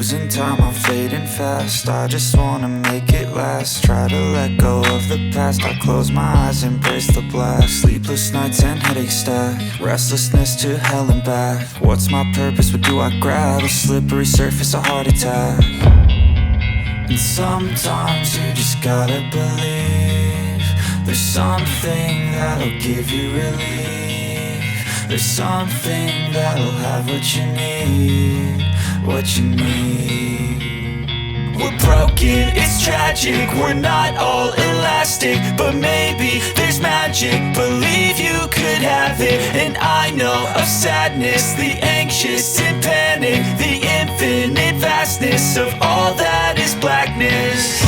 losing time, I'm fading fast. I just wanna make it last. Try to let go of the past. I close my eyes, embrace the blast. Sleepless nights and headaches stack. Restlessness to hell and back. What's my purpose, what do I grab? A slippery surface, a heart attack. And sometimes you just gotta believe there's something that'll give you relief. There's something that'll have what you need, what you need. We're broken, it's tragic, we're not all elastic, but maybe there's magic. Believe you could have it. And I know of sadness, the anxious and panic, the infinite vastness of all that is blackness.